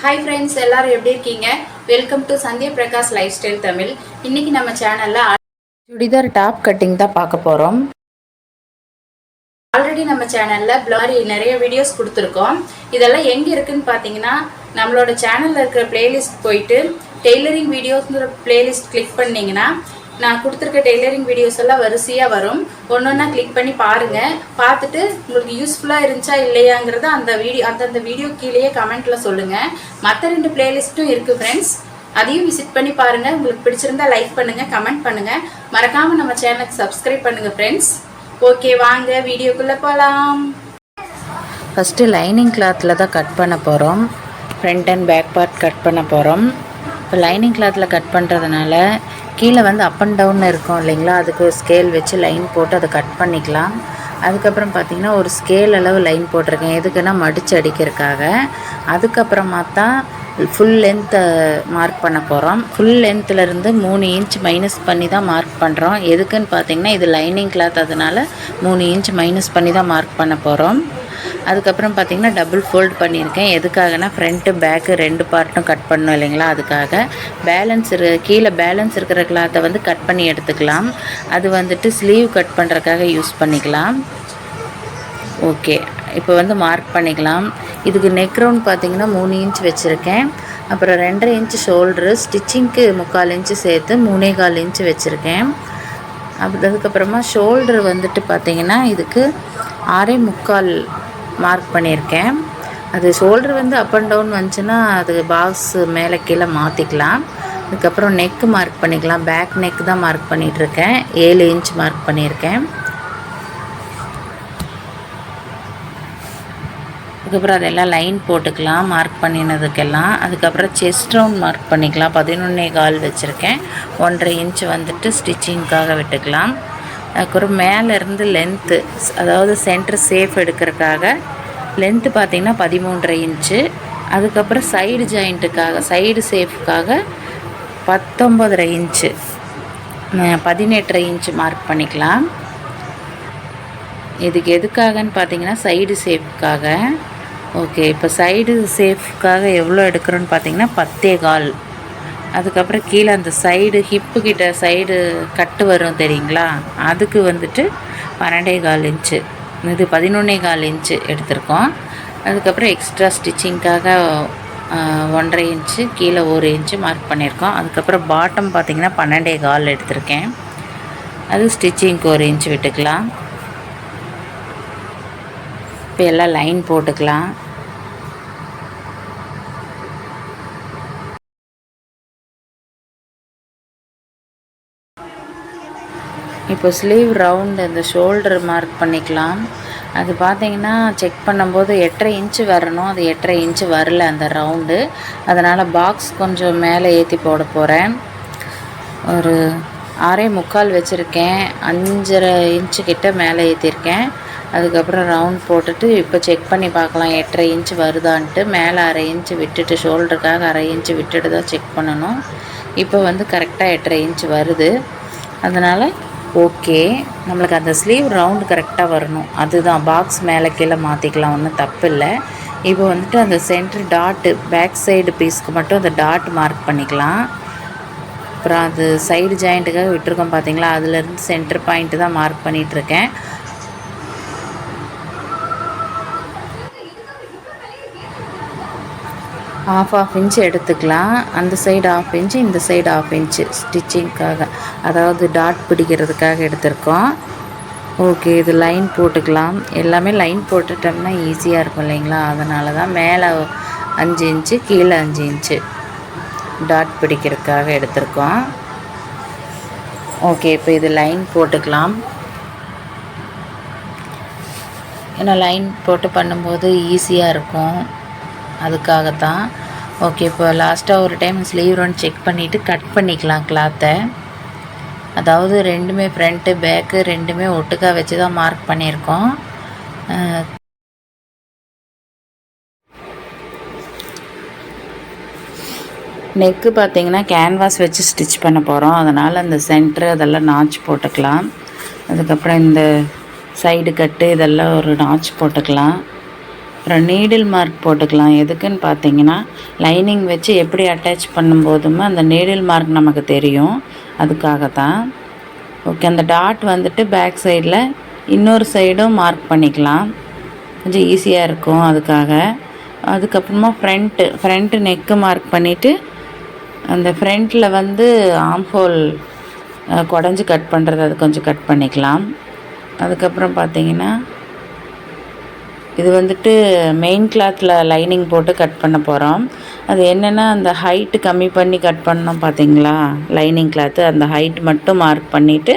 Hi friends, எல்லாரும் எப்படி இருக்கீங்க? Welcome to Sandhya Prakash life style Tamil. இன்னைக்கு நம்ம சேனல்ல சுடிதார் டாப் கட்டிங் தான் பார்க்க போறோம். ஆல்ரெடி நம்ம சேனல்ல பிளாரி நிறைய வீடியோஸ் கொடுத்துருக்கோம். இதெல்லாம் எங்க இருக்குன்னு பார்த்தீங்கன்னா, நம்மளோட சேனல்ல இருக்கிற பிளேலிஸ்ட் போயிட்டு டெய்லரிங் வீடியோஸ்ங்கிற பிளேலிஸ்ட் கிளிக் பண்ணீங்கன்னா நான் கொடுத்துருக்க டெய்லரிங் வீடியோஸ் எல்லாம் வரிசையாக வரும். ஒன்று ஒன்றா கிளிக் பண்ணி பாருங்கள். பார்த்துட்டு உங்களுக்கு யூஸ்ஃபுல்லாக இருந்துச்சா இல்லையாங்கிறத அந்தந்த வீடியோ கீழேயே கமெண்ட்டில் சொல்லுங்கள். மற்ற 2 பிளேலிஸ்ட்டும் இருக்குது ஃப்ரெண்ட்ஸ், அதையும் விசிட் பண்ணி பாருங்கள். உங்களுக்கு பிடிச்சிருந்தா லைக் பண்ணுங்கள், கமெண்ட் பண்ணுங்கள். மறக்காமல் நம்ம சேனலுக்கு சப்ஸ்கிரைப் பண்ணுங்கள் ஃப்ரெண்ட்ஸ். ஓகே, வாங்க வீடியோக்குள்ளே போகலாம். ஃபஸ்ட்டு லைனிங் கிளாத்தில் தான் கட் பண்ண போகிறோம். Front and back part cut பண்ண போகிறோம். இப்போ லைனிங் கிளாத்தில் கட் பண்ணுறதுனால கீழே வந்து அப் அண்ட் டவுன் இருக்கும் இல்லைங்களா, அதுக்கு ஸ்கேல் வச்சு லைன் போட்டு அதை கட் பண்ணிக்கலாம். அதுக்கப்புறம் பார்த்திங்கன்னா ஒரு ஸ்கேல் அளவு லைன் போட்டிருக்கேன். எதுக்குன்னா மடித்து அடிக்கிறதுக்காக. அதுக்கப்புறமா தான் ஃபுல் லென்த்தை மார்க் பண்ண போகிறோம். ஃபுல் லென்த்துலேருந்து 3 இன்ச் மைனஸ் பண்ணி தான் மார்க் பண்ணுறோம். எதுக்குன்னு பார்த்திங்கன்னா இது லைனிங் கிளாத், அதனால் 3 இன்ச் மைனஸ் பண்ணி தான் மார்க் பண்ண போகிறோம். அதுக்கப்புறம் பார்த்திங்கன்னா டபுள் ஃபோல்டு பண்ணியிருக்கேன். எதுக்காகனா ஃப்ரண்ட்டு பேக்கு 2 பார்ட்டும் கட் பண்ணணும் இல்லைங்களா, அதுக்காக. கீழே பேலன்ஸ் இருக்கிற கிளாத்தை வந்து கட் பண்ணி எடுத்துக்கலாம். அது வந்துட்டு ஸ்லீவ் கட் பண்ணுறதுக்காக யூஸ் பண்ணிக்கலாம். ஓகே, இப்போ வந்து மார்க் பண்ணிக்கலாம். இதுக்கு நெக் ரவுண்ட் பார்த்திங்கன்னா 3 இன்ச் வச்சுருக்கேன். அப்புறம் 2.5 இன்ச் ஷோல்ட்ரு, ஸ்டிச்சிங்க்கு 3/4 இன்ச்சு சேர்த்து 3.25 இன்ச்சு வச்சுருக்கேன். அதுக்கப்புறமா ஷோல்ட்ரு வந்துட்டு பார்த்திங்கன்னா இதுக்கு 6.25 மார்க் பண்ணியிருக்கேன். அது ஷோல்டர் வந்து அப் அண்ட் டவுன் வந்துச்சுன்னா அது பாக்ஸ் மேலே கீழே மாற்றிக்கலாம். அதுக்கப்புறம் நெக்கு மார்க் பண்ணிக்கலாம். பேக் நெக் தான் மார்க் பண்ணிகிட்ருக்கேன். 7 இன்ச் மார்க் பண்ணியிருக்கேன். அதுக்கப்புறம் அதெல்லாம் லைன் போட்டுக்கலாம் மார்க் பண்ணினதுக்கெல்லாம். அதுக்கப்புறம் செஸ்ட் ரவுண்ட் மார்க் பண்ணிக்கலாம். 11.25 வச்சுருக்கேன். 1.5 இன்ச் வந்துட்டு ஸ்டிச்சிங்க்காக விட்டுக்கலாம். அதுக்கப்புறம் மேலேருந்து லென்த்து, அதாவது சென்டர் சேஃப் எடுக்கிறதுக்காக லென்த்து பார்த்திங்கன்னா 13.5 இன்ச்சு. அதுக்கப்புறம் சைடு ஜாயிண்ட்டுக்காக, சைடு சேஃப்க்காக 19.5 இன்ச்சு, 18.5 இன்ச்சு மார்க் பண்ணிக்கலாம். இதுக்கு எதுக்காகன்னு பார்த்திங்கன்னா சைடு சேஃப்க்காக. ஓகே, இப்போ சைடு சேஃப்க்காக எவ்வளோ எடுக்கிறோன்னு பார்த்திங்கன்னா 10.25. அதுக்கப்புறம் கீழே அந்த சைடு ஹிப்பு கிட்ட சைடு கட்டு வரும் தெரியுங்களா, அதுக்கு வந்துட்டு 12.25 இன்ச்சு, இது 11.25 இன்ச்சு எடுத்திருக்கோம். அதுக்கப்புறம் எக்ஸ்ட்ரா ஸ்டிச்சிங்க்காக 1.5 இன்ச்சு, கீழே 1 இன்ச்சு மார்க் பண்ணியிருக்கோம். அதுக்கப்புறம் பாட்டம் பார்த்திங்கன்னா 12.25 எடுத்திருக்கேன். அது ஸ்டிச்சிங்க்கு 1 இன்ச்சு விட்டுக்கலாம். இப்போ எல்லாம் லைன் போட்டுக்கலாம். இப்போ ஸ்லீவ் ரவுண்டு அந்த ஷோல்டர் மார்க் பண்ணிக்கலாம். அது பார்த்திங்கன்னா செக் பண்ணும்போது 8.5 இன்ச்சு வரணும். அது 8.5 இன்ச்சு வரல அந்த ரவுண்டு. அதனால் பாக்ஸ் கொஞ்சம் மேலே ஏற்றி போட போகிறேன். ஒரு 6.25 வச்சுருக்கேன். 5.5 இன்ச்சு கிட்ட மேலே ஏற்றிருக்கேன். அதுக்கப்புறம் ரவுண்ட் போட்டுட்டு இப்போ செக் பண்ணி பார்க்கலாம் 8.5 இன்ச்சு வருதான்ட்டு. மேலே 1/2 இன்ச்சு விட்டுட்டு, ஷோல்டருக்காக 1/2 இன்ச்சு விட்டுட்டு தான் செக் பண்ணணும். இப்போ வந்து கரெக்டாக 8.5 இன்ச்சு வருது. அதனால் ஓகே, நம்மளுக்கு அந்த ஸ்லீவ் ரவுண்டு கரெக்டாக வரணும். அதுதான் பாக்ஸ் மேலே கீழே மாற்றிக்கலாம், ஒன்றும் தப்பு இல்லை. இப்போ வந்துட்டு அந்த சென்டர் டாட்டு, பேக் சைடு பீஸ்க்கு மட்டும் அந்த டாட் மார்க் பண்ணிக்கலாம். அப்புறம் அது சைடு ஜாயிண்ட்டுக்காக விட்டுருக்கோம் பார்த்திங்களா, அதுலேருந்து சென்டர் பாயிண்ட்டு தான் மார்க் பண்ணிகிட்ருக்கேன். ½ இன்ச்சு எடுத்துக்கலாம். அந்த சைடு ½ இன்ச்சு, இந்த சைடு ½ இன்ச்சு ஸ்டிச்சிங்க்காக, அதாவது டாட் பிடிக்கிறதுக்காக எடுத்திருக்கோம். ஓகே, இது லைன் போட்டுக்கலாம். எல்லாமே லைன் போட்டுட்டோம்னா ஈஸியாக இருக்கும் இல்லைங்களா, அதனால தான் மேலே 5 இன்ச்சு, கீழே 5 இன்ச்சு டாட் பிடிக்கிறதுக்காக எடுத்திருக்கோம். ஓகே, இப்போ இது லைன் போட்டுக்கலாம். ஏன்னா லைன் போட்டு பண்ணும்போது ஈஸியாக இருக்கும், அதுக்காகத்தான். ஓகே, இப்போ லாஸ்ட்டாக ஒரு டைம் ஸ்லீவ் ரவுண்ட் செக் பண்ணிவிட்டு கட் பண்ணிக்கலாம் கிளாத்தை. அதாவது ரெண்டுமே ஃப்ரண்ட்டு பேக்கு ரெண்டுமே ஒட்டுக்கா வச்சு தான் மார்க் பண்ணியிருக்கோம். நெக்கு பார்த்திங்கன்னா கேன்வாஸ் வச்சு ஸ்டிச் பண்ண போகிறோம். அதனால் அந்த சென்ட்ரு அதெல்லாம் நாச் போட்டுக்கலாம். அதுக்கப்புறம் இந்த சைடு கட்டு இதெல்லாம் ஒரு நாச் போட்டுக்கலாம். அப்புறம் நீடில் மார்க் போட்டுக்கலாம். எதுக்குன்னு பார்த்தீங்கன்னா லைனிங் வச்சு எப்படி அட்டாச் பண்ணும்போதுமே அந்த நீடில் மார்க் நமக்கு தெரியும், அதுக்காக தான். ஓகே, அந்த டாட் வந்துட்டு பேக் சைடில் இன்னொரு சைடும் மார்க் பண்ணிக்கலாம், கொஞ்சம் ஈஸியாக இருக்கும் அதுக்காக. அதுக்கப்புறமா ஃப்ரண்ட்டு நெக்கு மார்க் பண்ணிவிட்டு அந்த ஃப்ரண்ட்டில் வந்து ஆம்ஹோல் குடஞ்சி கட் பண்ணுறது அது கொஞ்சம் கட் பண்ணிக்கலாம். அதுக்கப்புறம் பார்த்தீங்கன்னா இது வந்துட்டு மெயின் கிளாத்தில் லைனிங் போட்டு கட் பண்ண போகிறோம். அது என்னென்னா அந்த ஹைட்டு கம்மி பண்ணி கட் பண்ணோம் பார்த்தீங்களா, லைனிங் கிளாத்து அந்த ஹைட் மட்டும் மார்க் பண்ணிவிட்டு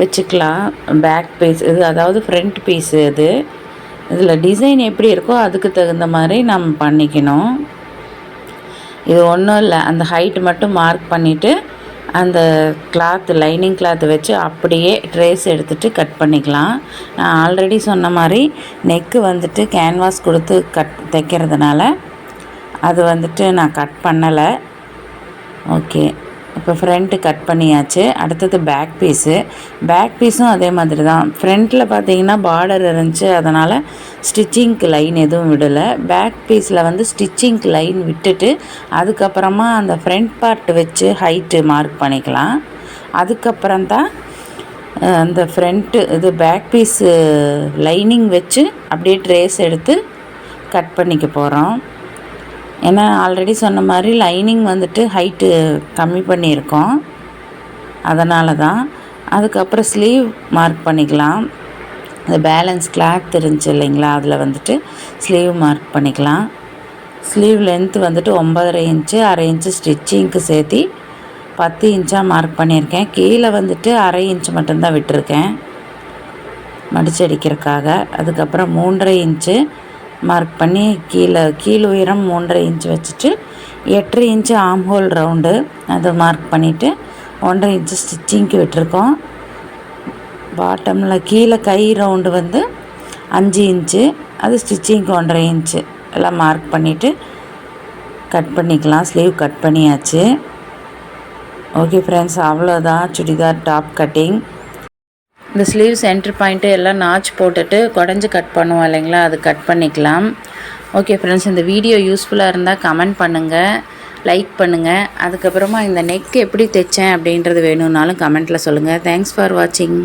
வச்சுக்கலாம். பேக் பீஸ் இது, அதாவது ஃப்ரண்ட் பீஸு இது. இதில் டிசைன் எப்படி இருக்கோ அதுக்கு தகுந்த மாதிரி நம்ம பண்ணிக்கணும். இது ஒன்றும் இல்லை, அந்த ஹைட் மட்டும் மார்க் பண்ணிவிட்டு அந்த கிளாத்து லைனிங் கிளாத்து வச்சு அப்படியே ட்ரேஸ் எடுத்துகிட்டு கட் பண்ணிக்கலாம். நான் ஆல்ரெடி சொன்ன மாதிரி நெக்கு வந்துட்டு கேன்வாஸ் கொடுத்து தைக்கிறதுனால அது வந்துட்டு நான் கட் பண்ணலை. ஓகே, இப்போ ஃப்ரண்ட்டு கட் பண்ணியாச்சு. அடுத்தது பேக் பீஸும் அதே மாதிரி தான். ஃப்ரண்ட்டில் பார்த்தீங்கன்னா பார்டர் இருந்துச்சு, அதனால் ஸ்டிச்சிங்க்கு லைன் எதுவும் விடலை. பேக் பீஸில் வந்து ஸ்டிச்சிங்க்கு லைன் விட்டுட்டு அதுக்கப்புறமா அந்த ஃப்ரண்ட் பார்ட் வச்சு ஹைட்டு மார்க் பண்ணிக்கலாம். அதுக்கப்புறம் தான் அந்த ஃப்ரண்ட்டு இது பேக் பீஸு லைனிங் வச்சு அப்படியே ட்ரேஸ் எடுத்து கட் பண்ணிக்க போகிறோம். ஏன்னா ஆல்ரெடி சொன்ன மாதிரி லைனிங் வந்துட்டு ஹைட்டு கம்மி பண்ணியிருக்கோம், அதனால தான். அதுக்கப்புறம் ஸ்லீவ் மார்க் பண்ணிக்கலாம். இந்த பேலன்ஸ் கிளாத் இருந்துச்சு இல்லைங்களா, அதில் வந்துட்டு ஸ்லீவ் மார்க் பண்ணிக்கலாம். ஸ்லீவ் லென்த்து வந்துட்டு 9.5 இன்ச்சு, 1/2 இன்ச்சு ஸ்டிச்சிங்க்கு சேர்த்து 10 இன்ச்சாக மார்க் பண்ணியிருக்கேன். கீழே வந்துட்டு 1/2 இன்ச்சு மட்டும்தான் விட்டுருக்கேன் மடிச்சடிக்கிறதுக்காக. அதுக்கப்புறம் 3.5 இன்ச்சு மார்க் பண்ணி கீழ் உயரம் 3.5 இன்ச்சு வச்சுட்டு 8.5 இன்ச்சு ஆம்ஹோல் ரவுண்டு அதை மார்க் பண்ணிவிட்டு 1.5 இன்ச்சு ஸ்டிச்சிங்க்கு விட்டுருக்கோம். பாட்டமில் கீழே கை ரவுண்டு வந்து 5 இன்ச்சு, அது ஸ்டிச்சிங்க்கு 1.5 இன்ச்சு எல்லாம் மார்க் பண்ணிவிட்டு கட் பண்ணிக்கலாம். ஸ்லீவ் கட் பண்ணியாச்சு. ஓகே ஃப்ரெண்ட்ஸ், அவ்வளோதான் சுடிதார் டாப் கட்டிங். இந்த ஸ்லீவ் சென்டர் பாயிண்ட்டு எல்லாம் நாச் போட்டுட்டு குடஞ்சி கட் பண்ணுவோம் இல்லைங்களா, அது கட் பண்ணிக்கலாம். ஓகே ஃப்ரெண்ட்ஸ், இந்த வீடியோ யூஸ்ஃபுல்லாக இருந்தால் கமெண்ட் பண்ணுங்கள், லைக் பண்ணுங்கள். அதுக்கப்புறமா இந்த நெக் எப்படி தைச்சேன் அப்படின்றது வேணும்னாலும் கமெண்ட்டில் சொல்லுங்கள். தேங்க்ஸ் ஃபார் வாட்சிங்.